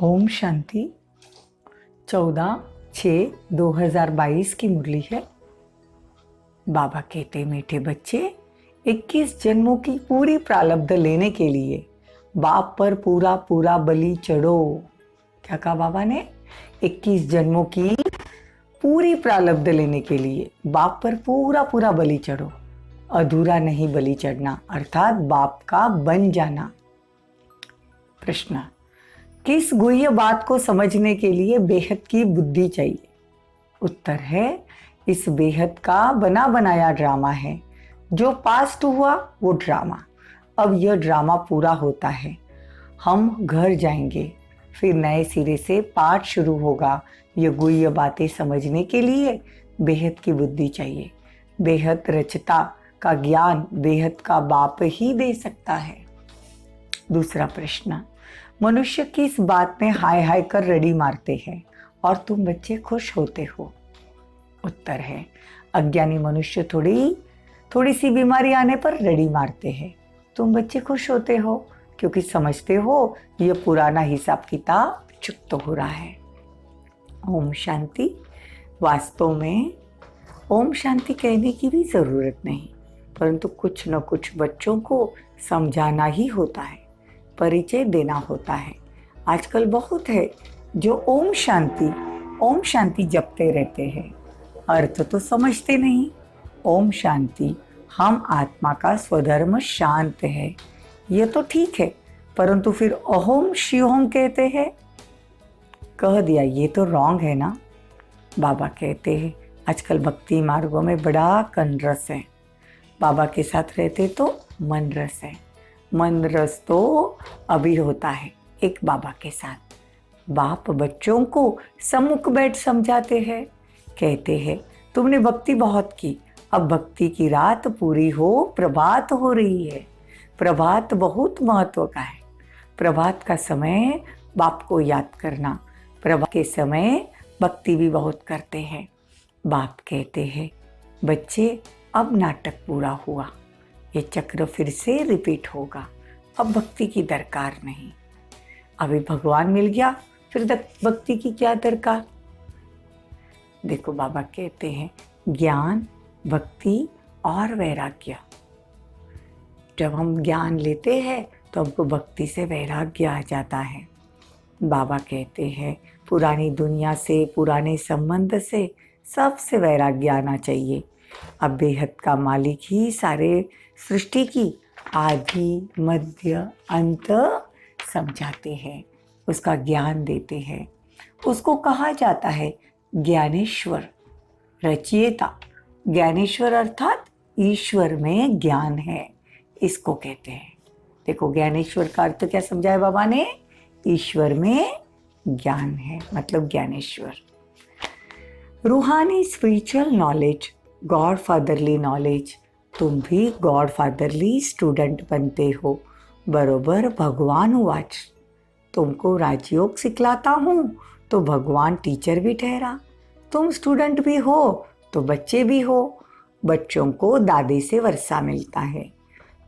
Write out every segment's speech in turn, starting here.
ओम शांति। 14/6/2022 की मुरली है। बाबा कहते मीठे बच्चे, 21 जन्मों की पूरी प्रारब्ध लेने के लिए बाप पर पूरा पूरा बलि चढ़ो। क्या कहा बाबा ने? 21 जन्मों की पूरी प्रारब्ध लेने के लिए बाप पर पूरा पूरा बलि चढ़ो। अधूरा नहीं बलि चढ़ना, अर्थात बाप का बन जाना। प्रश्न, किस गुह्य बात को समझने के लिए बेहद की बुद्धि चाहिए? उत्तर है, इस बेहद का बना बनाया ड्रामा है। जो पास्ट हुआ वो ड्रामा, अब यह ड्रामा पूरा होता है। हम घर जाएंगे, फिर नए सिरे से पाठ शुरू होगा। यह गुह्य बातें समझने के लिए बेहद की बुद्धि चाहिए। बेहद रचता का ज्ञान बेहद का बाप ही दे सकता है। दूसरा प्रश्न, मनुष्य किस बात में हाय हाय कर रड़ी मारते हैं और तुम बच्चे खुश होते हो? उत्तर है, अज्ञानी मनुष्य थोड़ी सी बीमारी आने पर रड़ी मारते हैं। तुम बच्चे खुश होते हो क्योंकि समझते हो यह पुराना हिसाब किताब चुकता हो रहा है। ओम शांति। वास्तव में ओम शांति कहने की भी जरूरत नहीं, परंतु कुछ न कुछ बच्चों को समझाना ही होता है, परिचय देना होता है। आजकल बहुत है जो ओम शांति जपते रहते हैं, अर्थ तो समझते नहीं। ओम शांति, हम आत्मा का स्वधर्म शांत है, ये तो ठीक है, परंतु फिर अहोम शिवोम कहते हैं, कह दिया, ये तो रॉन्ग है ना। बाबा कहते हैं आजकल भक्ति मार्गों में बड़ा कनरस है। बाबा के साथ रहते तो मन रस है। मन रस तो अभी होता है एक बाबा के साथ। बाप बच्चों को सम्मुख बैठ समझाते हैं, कहते हैं तुमने भक्ति बहुत की, अब भक्ति की रात पूरी हो, प्रभात हो रही है। प्रभात बहुत महत्व का है। प्रभात का समय बाप को याद करना, प्रभात के समय भक्ति भी बहुत करते हैं। बाप कहते हैं बच्चे, अब नाटक पूरा हुआ, ये चक्र फिर से रिपीट होगा, अब भक्ति की दरकार नहीं। अभी भगवान मिल गया, फिर भक्ति की क्या दरकार? देखो बाबा कहते हैं ज्ञान, भक्ति और वैराग्य। जब हम ज्ञान लेते हैं तो हमको भक्ति से वैराग्य आ जाता है। बाबा कहते हैं पुरानी दुनिया से, पुराने संबंध से, सबसे वैराग्य आना चाहिए। अब बेहद का मालिक ही सारे सृष्टि की आदि मध्य अंत समझाते हैं, उसका ज्ञान देते हैं। उसको कहा जाता है ज्ञानेश्वर, रचयिता। ज्ञानेश्वर अर्थात ईश्वर में ज्ञान है, इसको कहते हैं। देखो ज्ञानेश्वर का अर्थ क्या समझाया बाबा ने? ईश्वर में ज्ञान है, मतलब ज्ञानेश्वर। रूहानी spiritual knowledge, God fatherly knowledge. तुम भी गॉड फादरली स्टूडेंट बनते हो, बरोबर भगवान वाच। तुमको राजयोग सिखलाता हूँ तो भगवान टीचर भी ठहरा। तुम स्टूडेंट भी हो तो बच्चे भी हो। बच्चों को दादी से वर्षा मिलता है,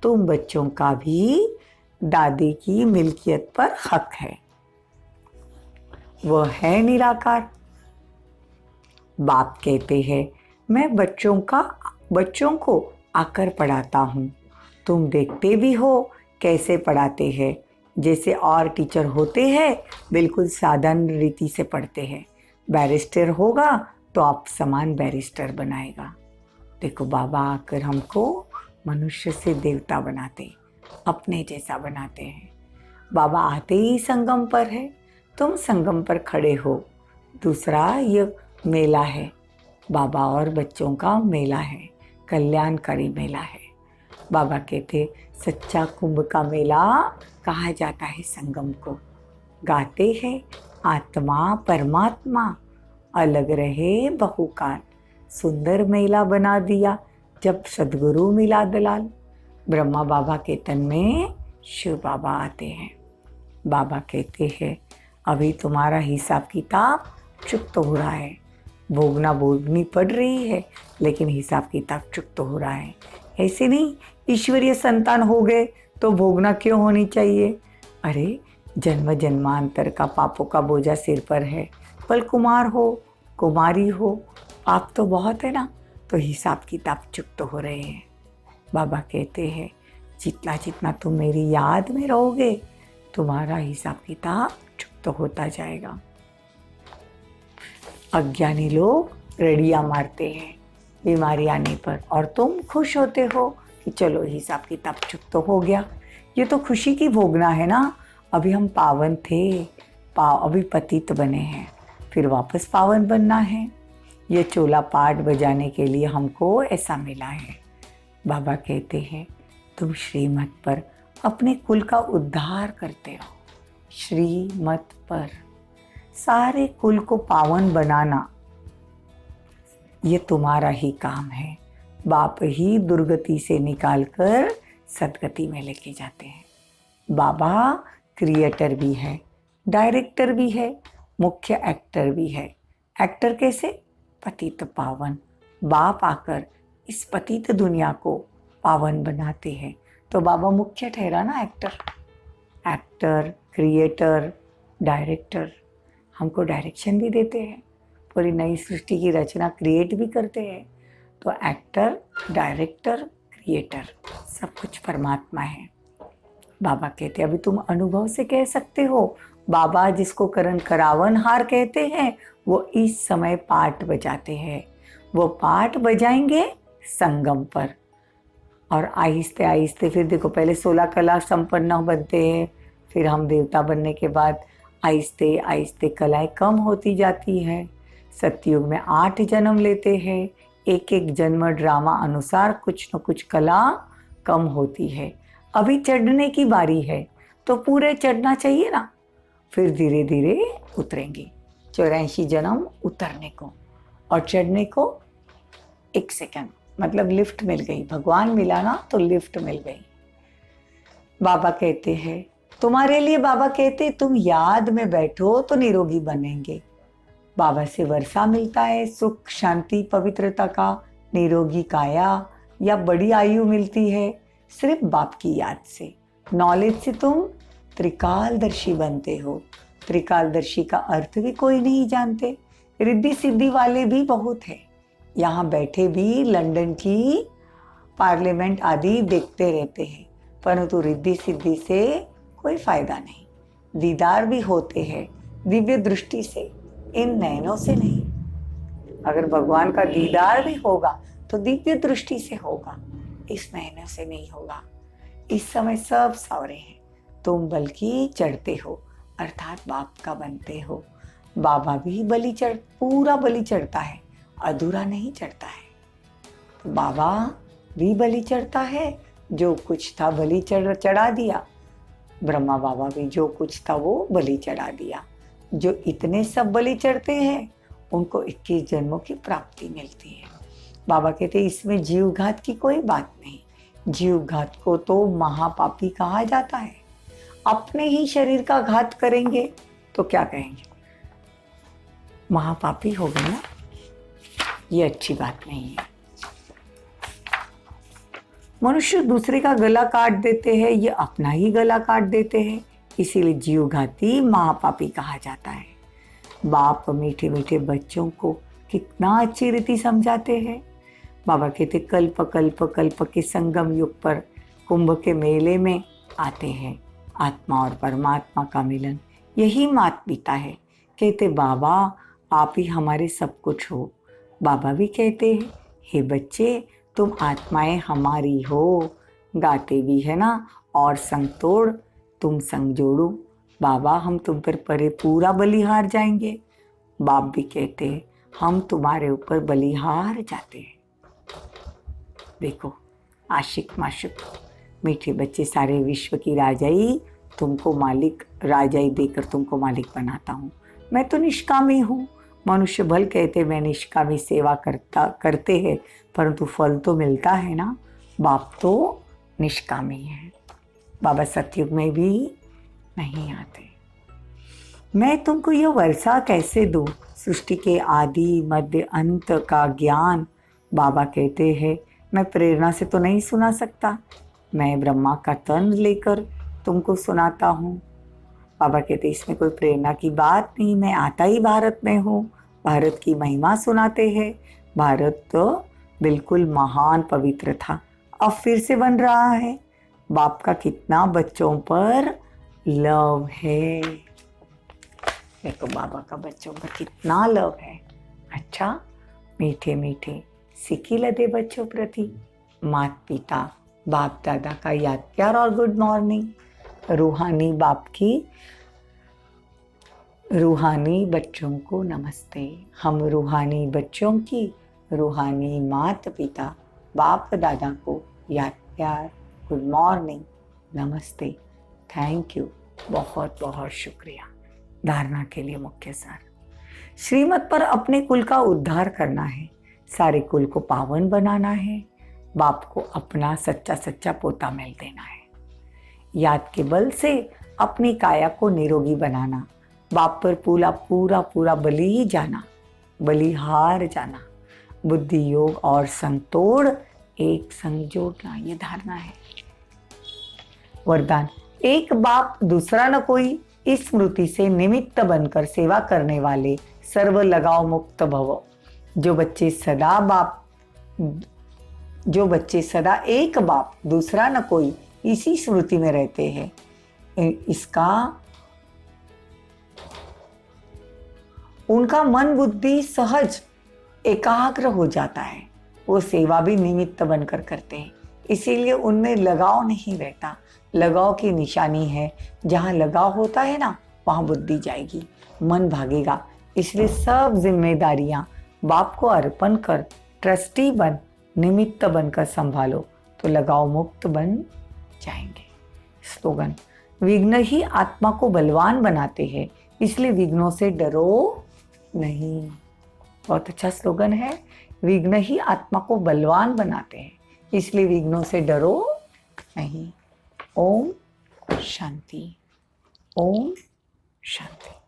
तुम बच्चों का भी दादी की मिल्कियत पर हक है। वह है निराकार। बाप कहते हैं मैं बच्चों को आकर पढ़ाता हूँ। तुम देखते भी हो कैसे पढ़ाते हैं, जैसे और टीचर होते हैं बिल्कुल साधारण रीति से पढ़ते हैं। बैरिस्टर होगा तो आप समान बैरिस्टर बनाएगा। देखो बाबा आकर हमको मनुष्य से देवता बनाते, अपने जैसा बनाते हैं। बाबा आते ही संगम पर है, तुम संगम पर खड़े हो। दूसरा ये मेला है, बाबा और बच्चों का मेला है, कल्याणकारी मेला है। बाबा कहते सच्चा कुंभ का मेला कहा जाता है संगम को। गाते हैं आत्मा परमात्मा अलग रहे बहुकाल। सुंदर मेला बना दिया जब सदगुरु मिला दलाल। ब्रह्मा बाबा के तन में शिव बाबा आते हैं। बाबा कहते हैं अभी तुम्हारा हिसाब किताब चुकत हो रहा है। भोगनी पड़ रही है, लेकिन हिसाब किताब चुकत हो रहा है। ऐसे नहीं ईश्वरीय संतान हो गए तो भोगना क्यों होनी चाहिए? अरे जन्म जन्मांतर का पापों का बोझा सिर पर है। पर कुमार हो, कुमारी हो, पाप तो बहुत है ना, तो हिसाब किताब चुकत हो रहे हैं। बाबा कहते हैं जितना जितना तुम मेरी याद में रहोगे, तुम्हारा हिसाब किताब चुकत होता जाएगा। अज्ञानी लोग रड़ियाँ मारते हैं बीमारी आने पर, और तुम खुश होते हो कि चलो हिसाब किताब चुकत हो गया। ये तो खुशी की भोगना है ना। अभी हम पावन थे, अभी पतित बने हैं, फिर वापस पावन बनना है। ये चोला पाट बजाने के लिए हमको ऐसा मिला है। बाबा कहते हैं तुम श्रीमत पर अपने कुल का उद्धार करते हो। श्रीमत पर सारे कुल को पावन बनाना, ये तुम्हारा ही काम है। बाप ही दुर्गति से निकालकर सदगति में लेके जाते हैं। बाबा क्रिएटर भी है, डायरेक्टर भी है, मुख्य एक्टर भी है। एक्टर कैसे? पतित पावन। बाप आकर इस पतित दुनिया को पावन बनाते हैं, तो बाबा मुख्य ठहरा ना, एक्टर, क्रिएटर, डायरेक्टर। हमको डायरेक्शन भी देते हैं, पूरी नई सृष्टि की रचना क्रिएट भी करते हैं। तो एक्टर, डायरेक्टर, क्रिएटर सब कुछ परमात्मा है। बाबा कहते हैं अभी तुम अनुभव से कह सकते हो। बाबा जिसको करण करावन हार कहते हैं, वो इस समय पाठ बजाते हैं। वो पाठ बजाएंगे संगम पर, और आहिस्ते आहिस्ते फिर देखो, पहले 16 कला संपन्न बनते हैं, फिर हम देवता बनने के बाद आहिस्ते आहिस्ते कलाएं कम होती जाती है। सतयुग में 8 जन्म लेते हैं, एक एक जन्म ड्रामा अनुसार कुछ न कुछ कला कम होती है। अभी चढ़ने की बारी है, तो पूरे चढ़ना चाहिए ना, फिर धीरे धीरे उतरेंगे। 84 जन्म उतरने को, और चढ़ने को 1 सेकंड, मतलब लिफ्ट मिल गई। भगवान मिला ना, तो लिफ्ट मिल गई। बाबा कहते हैं तुम्हारे लिए, बाबा कहते तुम याद में बैठो तो निरोगी बनेंगे। बाबा से वर्षा मिलता है, सुख, शांति, पवित्रता का, निरोगी काया या बड़ी आयु मिलती है सिर्फ बाप की याद से। नॉलेज से तुम त्रिकालदर्शी बनते हो। त्रिकालदर्शी का अर्थ भी कोई नहीं जानते। रिद्धि सिद्धि वाले भी बहुत है, यहाँ बैठे भी लंदन की पार्लियामेंट आदि देखते रहते हैं, परंतु रिद्धि सिद्धि से कोई फायदा नहीं। दीदार भी होते हैं दिव्य दृष्टि से, इन नयनों से नहीं। अगर भगवान का दीदार भी होगा तो दिव्य दृष्टि से होगा, इस नयनों से नहीं होगा। इस समय सब सावरे हैं, तुम बल्कि चढ़ते हो, अर्थात बाप का बनते हो। बाबा भी पूरा बलि चढ़ता है, अधूरा नहीं चढ़ता है। तो बाबा भी बलि चढ़ता है, जो कुछ था बलि चढ़ा दिया। ब्रह्मा बाबा भी जो कुछ था वो बलि चढ़ा दिया। जो इतने सब बलि चढ़ते हैं उनको 21 जन्मों की प्राप्ति मिलती है। बाबा कहते इसमें जीव घात की कोई बात नहीं। जीव घात को तो महापापी कहा जाता है। अपने ही शरीर का घात करेंगे तो क्या कहेंगे? महापापी हो गए ना, ये अच्छी बात नहीं है। मनुष्य दूसरे का गला काट देते हैं, ये अपना ही गला काट देते हैं, इसीलिए जीवघाती महापापी कहा जाता है। बाप मीठे मीठे बच्चों को कितना अच्छी रीति समझाते हैं। बाबा कहते कल्प कल्प कल्प के संगम युग पर कुंभ के मेले में आते हैं। आत्मा और परमात्मा का मिलन, यही मात पिता है। कहते बाबा आप ही हमारे सब कुछ हो। बाबा भी कहते हैं हे बच्चे तुम आत्माएं हमारी हो। गाते भी है ना, और संग तोड़ तुम संग जोड़ो। बाबा हम तुम पर परे पूरा बलिहार जाएंगे। बाप भी कहते हैं हम तुम्हारे ऊपर बलिहार जाते हैं। देखो आशिक माशुक मीठे बच्चे, सारे विश्व की राजाई तुमको मालिक, राजाई देकर तुमको मालिक बनाता हूँ। मैं तो निष्कामी हूँ। मनुष्य भल कहते मैं निष्कामी सेवा करते हैं, परंतु फल तो मिलता है ना। बाप तो निष्कामी है। बाबा सतयुग में भी नहीं आते। मैं तुमको यह वर्षा कैसे दूँ, सृष्टि के आदि मध्य अंत का ज्ञान। बाबा कहते हैं मैं प्रेरणा से तो नहीं सुना सकता, मैं ब्रह्मा का तन लेकर तुमको सुनाता हूँ। बाबा कहते इसमें कोई प्रेरणा की बात नहीं, मैं आता ही भारत में हूँ, भारत की महिमा सुनाते हैं। भारत तो बिल्कुल महान पवित्र था, अब फिर से बन रहा है। बाप का कितना बच्चों पर लव है, देखो बाबा का बच्चों पर कितना लव है। अच्छा, मीठे मीठे सिक्की लदे बच्चों प्रति माता पिता बाप दादा का याद प्यार और गुड मॉर्निंग। रूहानी बाप की रूहानी बच्चों को नमस्ते। हम रूहानी बच्चों की रूहानी माता पिता बाप दादा को याद प्यार गुड मॉर्निंग नमस्ते थैंक यू, बहुत बहुत शुक्रिया। धारणा के लिए मुख्य सार, श्रीमत पर अपने कुल का उद्धार करना है, सारे कुल को पावन बनाना है, बाप को अपना सच्चा सच्चा पोता मिल देना है। याद के बल से अपनी काया को निरोगी बनाना, बाप पर पूरा पूरा पूरा बलि जाना, बलिहार जाना, बुद्धि योग और संतोड़ एक संग जोड़ना, ये धारणा है। वरदान, एक बाप दूसरा न कोई, इस स्मृति से निमित्त बनकर सेवा करने वाले सर्व लगाव मुक्त भव। जो बच्चे सदा एक बाप दूसरा न कोई इसी स्मृति में रहते हैं, इसका उनका मन बुद्धि सहज एकाग्र हो जाता है, वो सेवा भी निमित्त बनकर करते हैं, इसीलिए उनमें लगाव नहीं रहता। लगाव की निशानी है, जहाँ लगाव होता है ना वहाँ बुद्धि जाएगी, मन भागेगा। इसलिए सब जिम्मेदारियाँ बाप को अर्पण कर ट्रस्टी बन निमित्त बनकर संभालो तो लगाव मुक्त बन जाएंगे। स्लोगन, विघ्न ही आत्मा को बलवान बनाते हैं, इसलिए विघ्नों से डरो नहीं। बहुत अच्छा स्लोगन है, विघ्न ही आत्मा को बलवान बनाते हैं, इसलिए विघ्नों से डरो नहीं। ओम शांति, ओम शांति।